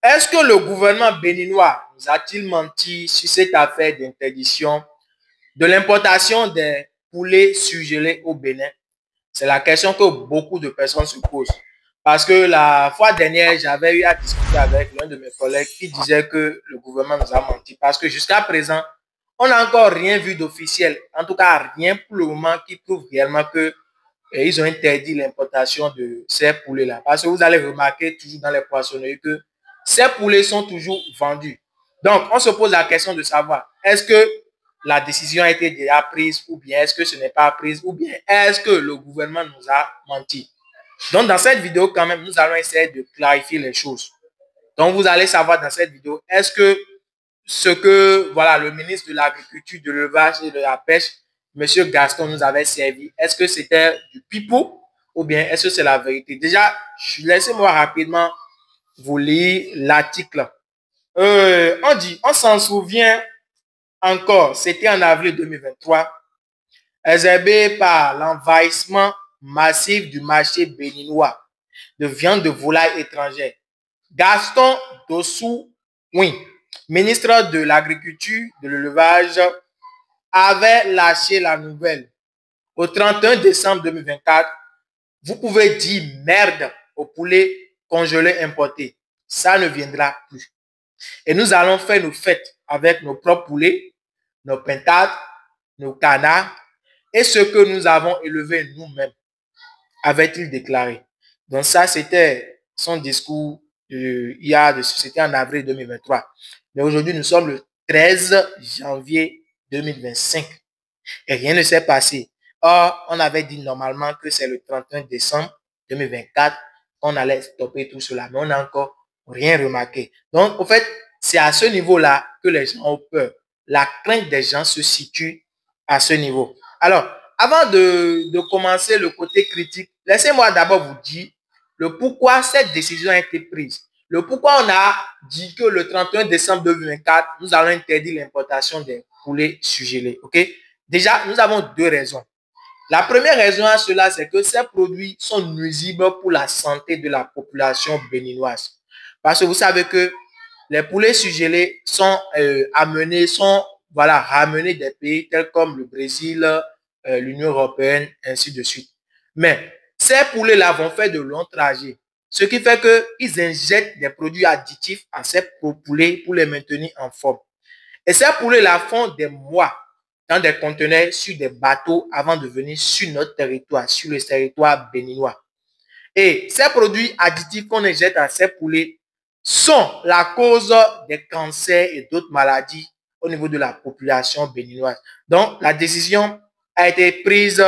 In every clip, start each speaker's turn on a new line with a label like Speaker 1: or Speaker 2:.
Speaker 1: Est-ce que le gouvernement béninois nous a-t-il menti sur cette affaire d'interdiction de l'importation des poulets surgelés au Bénin? C'est la question que beaucoup de personnes se posent. Parce que la fois dernière, j'avais eu à discuter avec l'un de mes collègues qui disait que le gouvernement nous a menti. Parce que jusqu'à présent, on n'a encore rien vu d'officiel. En tout cas, rien pour le moment qui prouve réellement que ils ont interdit l'importation de ces poulets-là. Parce que vous allez remarquer toujours dans les poissonneries que ces poulets sont toujours vendus. Donc, on se pose la question de savoir, est-ce que la décision a été déjà prise ou bien est-ce que ce n'est pas prise ou bien est-ce que le gouvernement nous a menti? Donc, dans cette vidéo, quand même, nous allons essayer de clarifier les choses. Donc, vous allez savoir dans cette vidéo, est-ce que ce que voilà, le ministre de l'Agriculture, de l'Élevage et de la Pêche, M. Gaston, nous avait servi, est-ce que c'était du pipeau ou bien est-ce que c'est la vérité? Déjà, laissez-moi rapidement vous lire l'article. On s'en souvient encore, c'était en avril 2023, exacerbé par l'envahissement massif du marché béninois de viande de volaille étrangère. Gaston Dossou, oui, ministre de l'Agriculture, de l'Élevage, avait lâché la nouvelle. Au 31 décembre 2024, vous pouvez dire merde au poulet congelé importé. Ça ne viendra plus. Et nous allons faire nos fêtes avec nos propres poulets, nos pintades, nos canards et ce que nous avons élevé nous-mêmes, avait-il déclaré. Donc ça, c'était son discours c'était en avril 2023. Mais aujourd'hui, nous sommes le 13 janvier 2025 et rien ne s'est passé. Or, on avait dit normalement que c'est le 31 décembre 2024 qu'on allait stopper tout cela, mais on n'a encore rien remarqué. Donc, en fait, c'est à ce niveau-là que les gens ont peur. La crainte des gens se situe à ce niveau. Alors, avant de commencer le côté critique, laissez-moi d'abord vous dire le pourquoi cette décision a été prise. Le pourquoi on a dit que le 31 décembre 2024, nous allons interdire l'importation des poulets surgelés. OK? Déjà, nous avons deux raisons. La première raison à cela, c'est que ces produits sont nuisibles pour la santé de la population béninoise. Parce que vous savez que les poulets surgelés sont ramenés des pays tels comme le Brésil, l'Union européenne, ainsi de suite. Mais ces poulets-là vont faire de longs trajets. Ce qui fait qu'ils injectent des produits additifs à ces poulets pour les maintenir en forme. Et ces poulets-là font des mois dans des conteneurs sur des bateaux avant de venir sur notre territoire, sur le territoire béninois. Et ces produits additifs qu'on injecte à ces poulets sont la cause des cancers et d'autres maladies au niveau de la population béninoise. Donc, la décision a été prise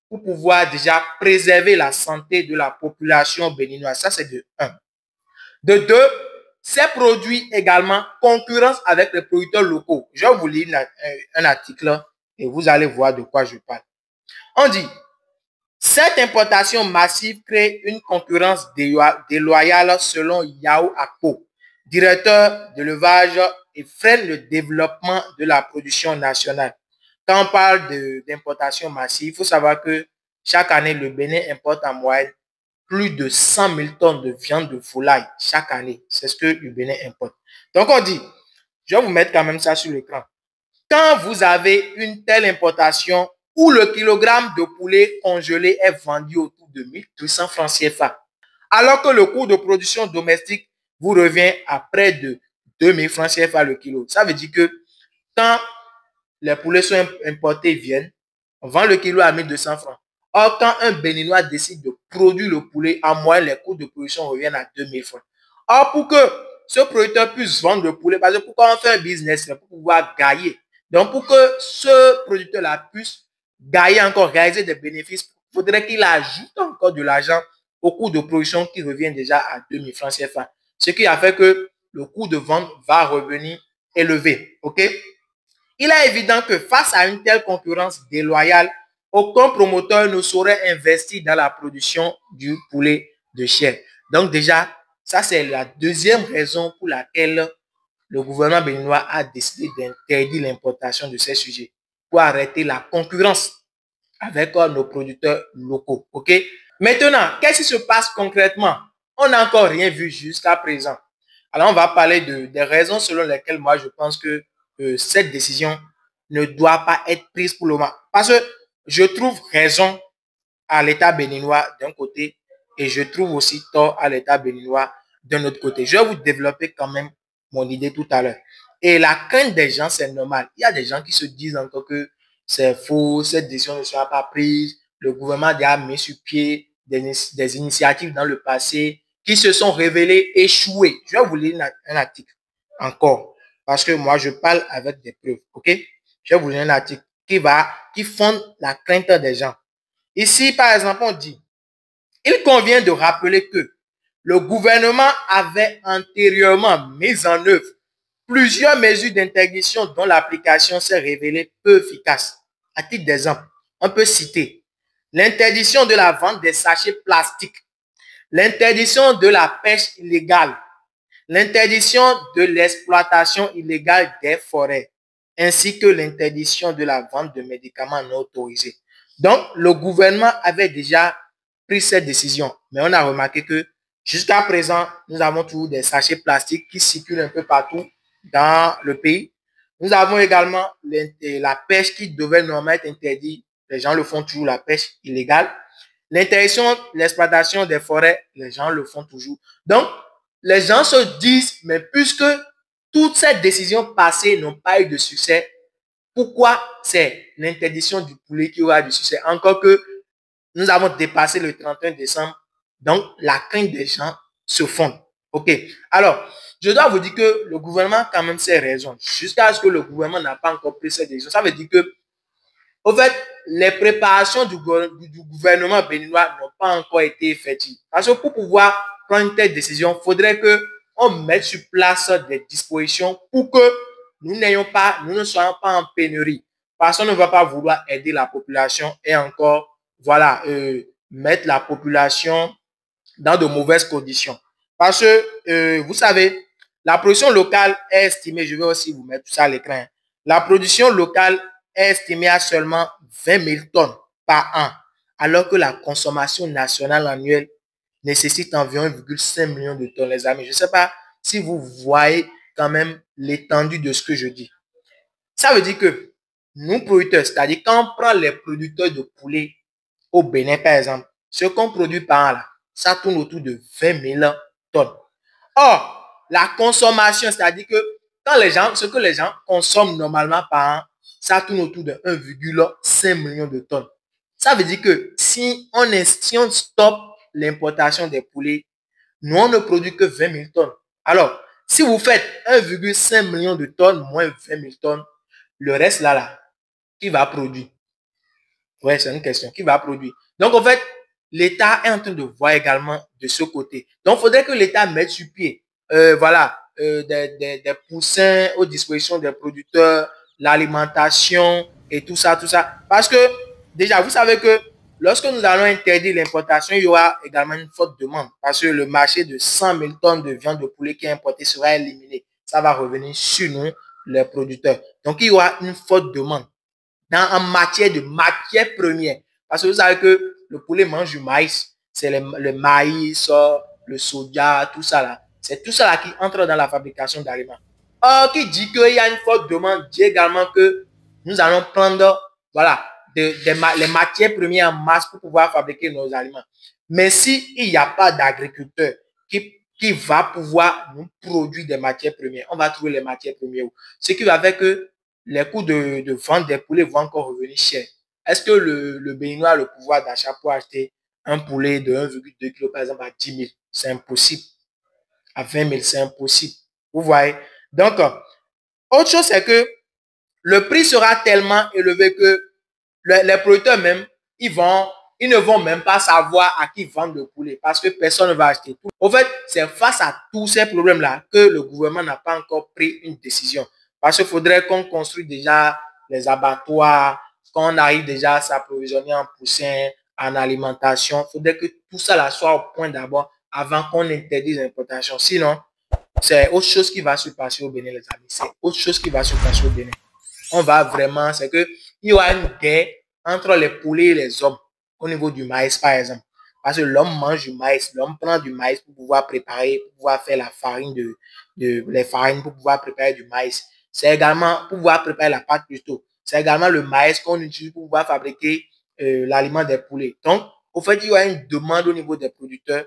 Speaker 1: pour pouvoir déjà préserver la santé de la population béninoise. Ça, c'est de 1. De 2, ces produits également concurrencent avec les producteurs locaux. Je vais vous lire un article et vous allez voir de quoi je parle. On dit, cette importation massive crée une concurrence déloyale selon Yao Akpo, directeur de l'élevage, et freine le développement de la production nationale. Quand on parle d'importation massive, il faut savoir que chaque année, le Bénin importe en moyenne plus de 100 000 tonnes de viande de volaille chaque année. C'est ce que le Bénin importe. Donc, on dit, je vais vous mettre quand même ça sur l'écran. Quand vous avez une telle importation où le kilogramme de poulet congelé est vendu autour de 1200 francs CFA, alors que le coût de production domestique vous revient à près de 2000 francs CFA le kilo. Ça veut dire que quand les poulets sont importés viennent, on vend le kilo à 1200 francs. Or, quand un Béninois décide de produire le poulet, en moyenne, les coûts de production reviennent à 2000 francs. Or, pour que ce producteur puisse vendre le poulet, parce que pourquoi on fait un business, c'est pour pouvoir gagner. Donc, pour que ce producteur-là puisse gagner encore, réaliser des bénéfices, il faudrait qu'il ajoute encore de l'argent au coût de production qui revient déjà à 2000 francs CFA. Ce qui a fait que le coût de vente va revenir élevé. OK? Il est évident que face à une telle concurrence déloyale, aucun promoteur ne saurait investir dans la production du poulet de chair. Donc déjà, ça c'est la deuxième raison pour laquelle le gouvernement béninois a décidé d'interdire l'importation de ces sujets pour arrêter la concurrence avec nos producteurs locaux. OK? Maintenant, qu'est-ce qui se passe concrètement? On n'a encore rien vu jusqu'à présent. Alors, on va parler des raisons selon lesquelles moi, je pense que cette décision ne doit pas être prise pour le moment. Parce que je trouve raison à l'État béninois d'un côté et je trouve aussi tort à l'État béninois d'un autre côté. Je vais vous développer quand même mon idée tout à l'heure. Et la crainte des gens, c'est normal. Il y a des gens qui se disent encore que c'est faux, cette décision ne sera pas prise. Le gouvernement a déjà mis sur pied des initiatives dans le passé qui se sont révélées échouées. Je vais vous lire un article encore parce que moi, je parle avec des preuves. OK? Je vais vous lire un article qui fonde la crainte des gens. Ici, par exemple, on dit, il convient de rappeler que le gouvernement avait antérieurement mis en œuvre plusieurs mesures d'interdiction dont l'application s'est révélée peu efficace. À titre d'exemple, on peut citer l'interdiction de la vente des sachets plastiques, l'interdiction de la pêche illégale, l'interdiction de l'exploitation illégale des forêts, ainsi que l'interdiction de la vente de médicaments non autorisés. Donc, le gouvernement avait déjà pris cette décision, mais on a remarqué que jusqu'à présent, nous avons toujours des sachets plastiques qui circulent un peu partout dans le pays. Nous avons également la pêche qui devait normalement être interdite. Les gens le font toujours, la pêche illégale. L'interdiction, l'exploitation des forêts, les gens le font toujours. Donc, les gens se disent, mais puisque toutes ces décisions passées n'ont pas eu de succès, pourquoi c'est l'interdiction du poulet qui aura du succès? Encore que nous avons dépassé le 31 décembre, donc la crainte des gens se fonde. OK. Alors, je dois vous dire que le gouvernement a quand même ses raisons. Jusqu'à ce que le gouvernement n'a pas encore pris cette décision, ça veut dire que, au fait, les préparations du gouvernement béninois n'ont pas encore été effectives. Parce que pour pouvoir prendre une telle décision, il faudrait qu'on mette sur place des dispositions pour que nous ne soyons pas en pénurie. Parce qu'on ne va pas vouloir aider la population et encore, voilà, mettre la population dans de mauvaises conditions. Parce que, vous savez, la production locale est estimée, je vais aussi vous mettre tout ça à l'écran. La production locale est estimée à seulement 20 000 tonnes par an, alors que la consommation nationale annuelle nécessite environ 1,5 million de tonnes, les amis. Je ne sais pas si vous voyez quand même l'étendue de ce que je dis. Ça veut dire que nous, producteurs, c'est-à-dire quand on prend les producteurs de poulet au Bénin, par exemple, ce qu'on produit par an, là, ça tourne autour de 20 000 tonnes. Or, la consommation, c'est-à-dire que ce que les gens consomment normalement par an, ça tourne autour de 1,5 million de tonnes. Ça veut dire que si on stoppe l'importation des poulets, nous, on ne produit que 20 000 tonnes. Alors, si vous faites 1,5 million de tonnes moins 20 000 tonnes, le reste là, qui va produire? Ouais, c'est une question. Qui va produire? Donc, en fait, l'État est en train de voir également de ce côté. Donc, il faudrait que l'État mette sur pied, des poussins aux dispositions des producteurs, l'alimentation et tout ça, tout ça. Parce que, déjà, vous savez que lorsque nous allons interdire l'importation, il y aura également une forte demande. Parce que le marché de 100 000 tonnes de viande de poulet qui est importé sera éliminé. Ça va revenir sur nous, les producteurs. Donc, il y aura une forte demande en matière de matière première. Parce que vous savez que le poulet mange du maïs. C'est le maïs, le soja, tout ça là. C'est tout ça là qui entre dans la fabrication d'aliments. Or, qui dit qu'il y a une forte demande, dit également que nous allons prendre, voilà, les matières premières en masse pour pouvoir fabriquer nos aliments. Mais s'il n'y a pas d'agriculteur qui va pouvoir nous produire des matières premières, on va trouver les matières premières. Ce qui va faire que les coûts de vente des poulets vont encore revenir cher. Est-ce que le Béninois a le pouvoir d'achat pour acheter un poulet de 1,2 kg, par exemple, à 10 000? C'est impossible. À 20 000, c'est impossible. Vous voyez? Donc, autre chose, c'est que le prix sera tellement élevé que les producteurs même, ils ne vont même pas savoir à qui vendre le poulet parce que personne ne va acheter. En fait, c'est face à tous ces problèmes-là que le gouvernement n'a pas encore pris une décision. Parce qu'il faudrait qu'on construise déjà les abattoirs, qu'on arrive déjà à s'approvisionner en poussin, en alimentation. Il faudrait que tout ça là soit au point d'abord avant qu'on interdise l'importation. Sinon, c'est autre chose qui va se passer au Bénin, les amis. C'est autre chose qui va se passer au Bénin. On va vraiment, c'est que il y aura une guerre entre les poulets et les hommes au niveau du maïs, par exemple. Parce que l'homme mange du maïs, l'homme prend du maïs pour pouvoir préparer, pour pouvoir faire la farine les farines pour pouvoir préparer du maïs. C'est également pour pouvoir préparer la pâte plutôt. C'est également le maïs qu'on utilise pour pouvoir fabriquer l'aliment des poulets. Donc, au fait, il y a une demande au niveau des producteurs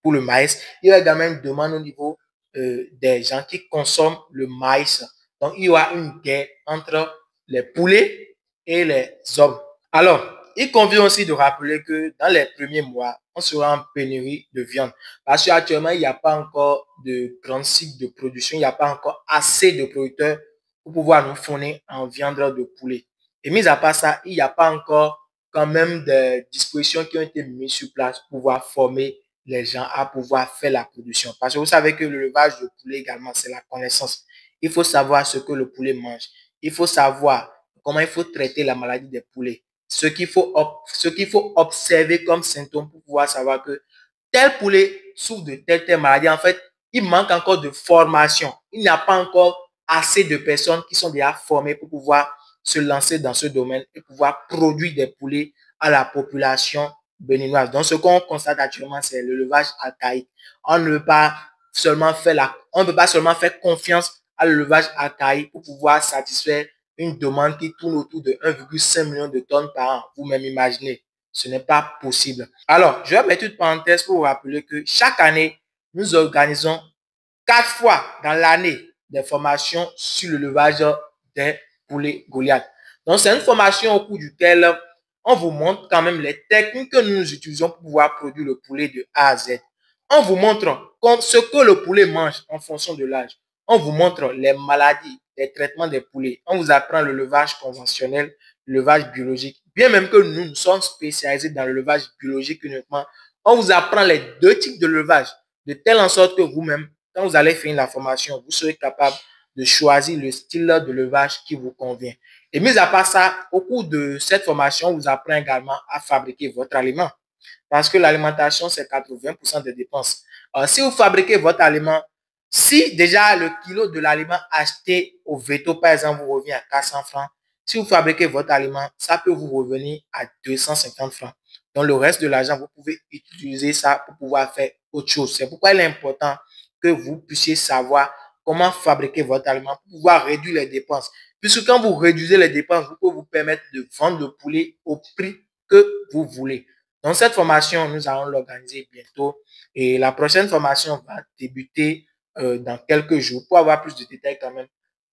Speaker 1: pour le maïs. Il y a également une demande au niveau des gens qui consomment le maïs. Donc, il y aura une guerre entre les poulets et les hommes. Alors, il convient aussi de rappeler que dans les premiers mois, on sera en pénurie de viande. Parce qu'actuellement, il n'y a pas encore de grands cycles de production, il n'y a pas encore assez de producteurs pour pouvoir nous fournir en viande de poulet. Et mis à part ça, il n'y a pas encore quand même des dispositions qui ont été mises sur place pour pouvoir former les gens à pouvoir faire la production. Parce que vous savez que l'élevage de poulet également, c'est la connaissance. Il faut savoir ce que le poulet mange. Il faut savoir comment il faut traiter la maladie des poulets. Ce qu'il faut observer comme symptôme pour pouvoir savoir que tel poulet souffre de telle maladie. En fait, il manque encore de formation. Il n'y a pas encore assez de personnes qui sont déjà formées pour pouvoir se lancer dans ce domaine et pouvoir produire des poulets à la population béninoise. Donc, ce qu'on constate actuellement, c'est l'élevage archaïque. On ne peut pas seulement faire confiance à l'élevage archaïque pour pouvoir satisfaire une demande qui tourne autour de 1,5 million de tonnes par an. Vous-même imaginez, ce n'est pas possible. Alors, je vais mettre une parenthèse pour vous rappeler que chaque année, nous organisons 4 fois dans l'année des formations sur l'élevage des poulets Goliath. Donc, c'est une formation au cours duquel on vous montre quand même les techniques que nous utilisons pour pouvoir produire le poulet de A à Z. On vous montre ce que le poulet mange en fonction de l'âge. On vous montre les maladies, les traitements des poulets. On vous apprend le levage conventionnel, le levage biologique. Bien même que nous sommes spécialisés dans le levage biologique uniquement, on vous apprend les deux types de levage, de telle en sorte que vous-même, quand vous allez finir la formation, vous serez capable de choisir le style de levage qui vous convient. Et mis à part ça, au cours de cette formation, on vous apprend également à fabriquer votre aliment. Parce que l'alimentation, c'est 80% des dépenses. Si vous fabriquez votre aliment, si déjà le kilo de l'aliment acheté au veto, par exemple, vous revient à 400 francs, si vous fabriquez votre aliment, ça peut vous revenir à 250 francs. Donc, le reste de l'argent, vous pouvez utiliser ça pour pouvoir faire autre chose. C'est pourquoi il est important que vous puissiez savoir comment fabriquer votre aliment pour pouvoir réduire les dépenses. Puisque quand vous réduisez les dépenses, vous pouvez vous permettre de vendre le poulet au prix que vous voulez. Donc, cette formation, nous allons l'organiser bientôt et la prochaine formation va débuter dans quelques jours. Pour avoir plus de détails quand même,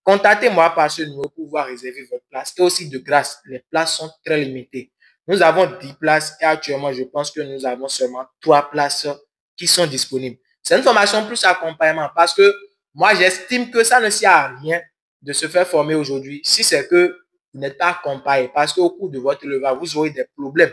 Speaker 1: contactez-moi par ce numéro pour pouvoir réserver votre place. Et aussi de grâce, les places sont très limitées. Nous avons 10 places et actuellement, je pense que nous avons seulement 3 places qui sont disponibles. C'est une formation plus accompagnement parce que moi, j'estime que ça ne sert à rien de se faire former aujourd'hui si c'est que vous n'êtes pas accompagné parce qu'au cours de votre élevage, vous aurez des problèmes.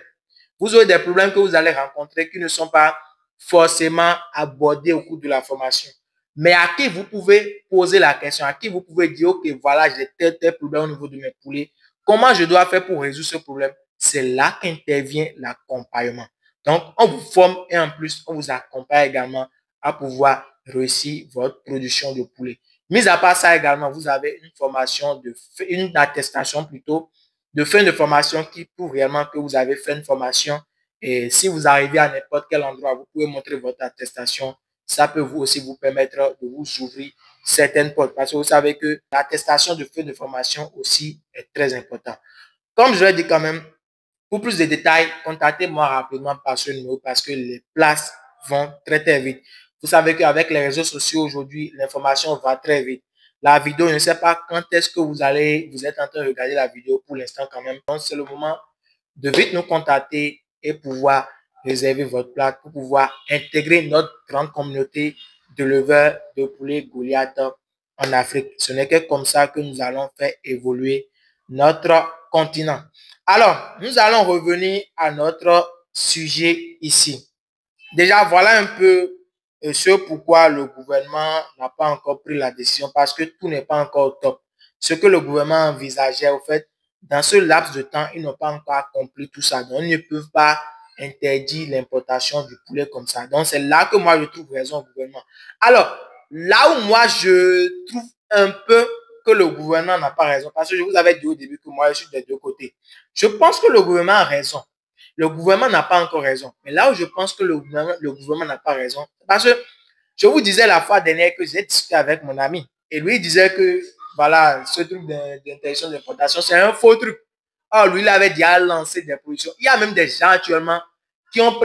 Speaker 1: Vous aurez des problèmes que vous allez rencontrer qui ne sont pas forcément abordés au cours de la formation. Mais à qui vous pouvez poser la question, à qui vous pouvez dire, OK, voilà, j'ai tel problème au niveau de mes poulets. Comment je dois faire pour résoudre ce problème? C'est là qu'intervient l'accompagnement. Donc, on vous forme et en plus, on vous accompagne également à pouvoir réussir votre production de poulet. Mis à part ça également, vous avez une formation, une attestation plutôt de fin de formation qui prouve réellement que vous avez fait une formation. Et si vous arrivez à n'importe quel endroit, vous pouvez montrer votre attestation. Ça peut vous aussi vous permettre de vous ouvrir certaines portes. Parce que vous savez que l'attestation de fin de formation aussi est très important. Comme je l'ai dit quand même, pour plus de détails, contactez-moi rapidement par ce numéro parce que les places vont très très vite. Vous savez qu'avec les réseaux sociaux aujourd'hui, l'information va très vite. La vidéo, je ne sais pas quand est-ce que vous êtes en train de regarder la vidéo pour l'instant quand même. Donc, c'est le moment de vite nous contacter et pouvoir réserver votre place pour pouvoir intégrer notre grande communauté de leveurs de poulets Goliath en Afrique. Ce n'est que comme ça que nous allons faire évoluer notre continent. Alors, nous allons revenir à notre sujet ici. Déjà, voilà un peu ce pourquoi le gouvernement n'a pas encore pris la décision parce que tout n'est pas encore au top. Ce que le gouvernement envisageait, au fait, dans ce laps de temps, ils n'ont pas encore accompli tout ça. Donc, ils ne peuvent pas interdire l'importation du poulet comme ça. Donc, c'est là que moi, je trouve raison au gouvernement. Alors, là où moi, je trouve un peu que le gouvernement n'a pas raison, parce que je vous avais dit au début que moi, je suis des deux côtés. Je pense que le gouvernement a raison. Le gouvernement n'a pas encore raison. Mais là où je pense que le gouvernement n'a pas raison, parce que Je vous disais la fois dernière que j'ai discuté avec mon ami et lui disait que voilà, ce truc d'interdiction d'importation, c'est un faux truc. Or, lui, il avait déjà lancé des productions. Il y a même des gens actuellement qui ont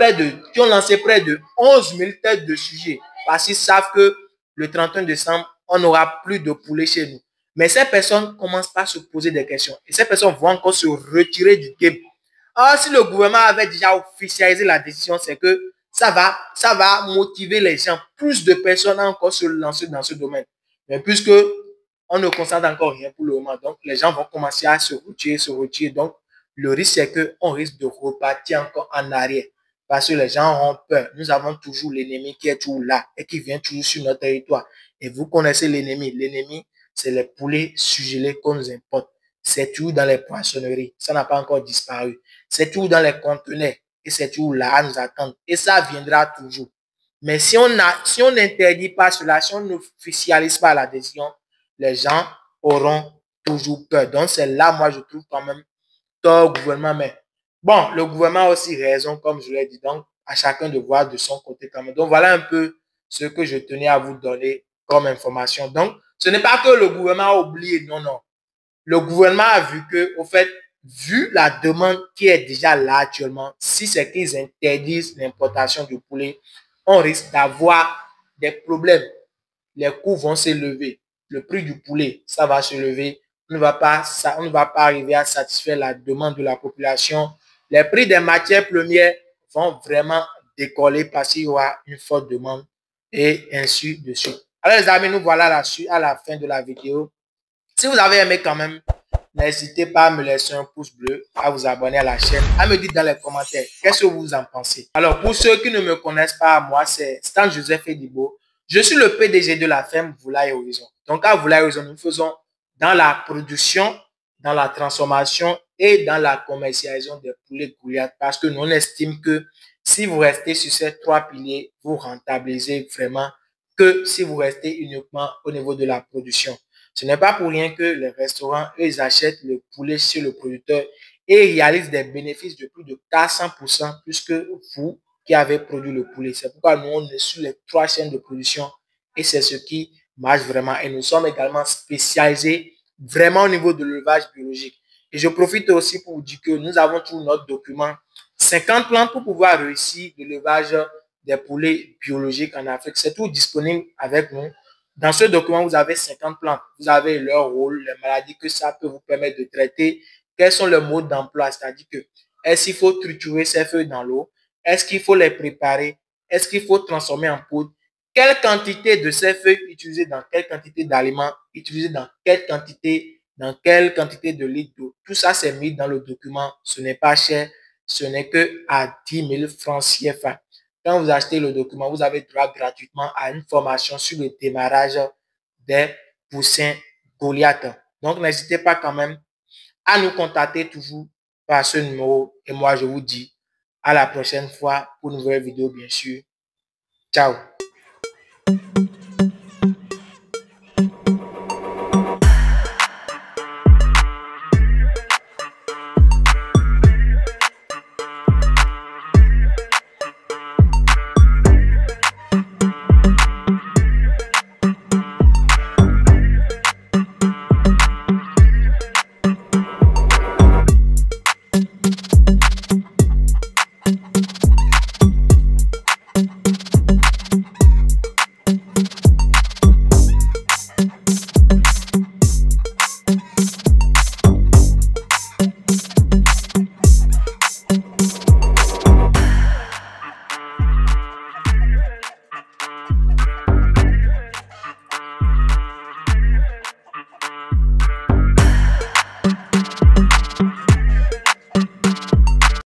Speaker 1: lancé près de 11 000 têtes de sujets parce qu'ils savent que le 31 décembre, on n'aura plus de poulet chez nous. Mais ces personnes commencent pas à se poser des questions et ces personnes vont encore se retirer du game. Or, si le gouvernement avait déjà officialisé la décision, c'est que ça va motiver les gens, plus de personnes à encore se lancer dans ce domaine. Mais puisque on ne constate encore rien pour le moment, donc les gens vont commencer à se retirer, se retirer. Donc, le risque, c'est qu'on risque de repartir encore en arrière parce que les gens ont peur. Nous avons toujours l'ennemi qui est toujours là et qui vient toujours sur notre territoire. Et vous connaissez l'ennemi. L'ennemi, c'est les poulets surgelés qu'on nous importe. C'est toujours dans les poissonneries. Ça n'a pas encore disparu. C'est toujours dans les conteneurs. Et c'est toujours là à nous attendre. Et ça viendra toujours. Mais si on n'interdit pas cela, si on n'officialise pas la décision, les gens auront toujours peur. Donc, c'est là, moi, je trouve quand même tort au gouvernement. Mais bon, le gouvernement a aussi raison, comme je l'ai dit. Donc, à chacun de voir de son côté quand même. Donc, voilà un peu ce que je tenais à vous donner comme information. Donc, ce n'est pas que le gouvernement a oublié. Non, non. Le gouvernement a vu que, au fait, vu la demande qui est déjà là actuellement, si c'est qu'ils interdisent l'importation du poulet, on risque d'avoir des problèmes. Les coûts vont s'élever. Le prix du poulet, ça va se lever. On ne va pas arriver à satisfaire la demande de la population. Les prix des matières premières vont vraiment décoller parce qu'il y aura une forte demande et ainsi de suite. Alors les amis, nous voilà à la fin de la vidéo. Si vous avez aimé quand même, n'hésitez pas à me laisser un pouce bleu, à vous abonner à la chaîne, à me dire dans les commentaires qu'est-ce que vous en pensez. Alors, pour ceux qui ne me connaissent pas, moi, c'est Stan Joseph Edibo. Je suis le PDG de la ferme Volaille Horizon. Donc, à Volaille Horizon, nous faisons dans la production, dans la transformation et dans la commercialisation des poulets Goliath parce que nous on estime que si vous restez sur ces trois piliers, vous rentabilisez vraiment que si vous restez uniquement au niveau de la production. Ce n'est pas pour rien que les restaurants, eux, ils achètent le poulet chez le producteur et réalisent des bénéfices de plus de 400% plus que vous qui avez produit le poulet. C'est pourquoi nous, on est sur les trois chaînes de production et c'est ce qui marche vraiment. Et nous sommes également spécialisés vraiment au niveau de l'élevage biologique. Et je profite aussi pour vous dire que nous avons tout notre document 50 plans pour pouvoir réussir l'élevage des poulets biologiques en Afrique. C'est tout disponible avec nous. Dans ce document, vous avez 50 plantes. Vous avez leur rôle, les maladies que ça peut vous permettre de traiter. Quels sont les modes d'emploi? C'est-à-dire que est-ce qu'il faut triturer ces feuilles dans l'eau? Est-ce qu'il faut les préparer? Est-ce qu'il faut transformer en poudre? Quelle quantité de ces feuilles utiliser dans quelle quantité d'aliments? Utiliser dans quelle quantité de litres d'eau? Tout ça, c'est mis dans le document. Ce n'est pas cher. Ce n'est que à 10 000 francs CFA. Quand vous achetez le document, vous avez droit gratuitement à une formation sur le démarrage des poussins Goliath. Donc, n'hésitez pas quand même à nous contacter toujours par ce numéro. Et moi, je vous dis à la prochaine fois pour une nouvelle vidéo, bien sûr. Ciao.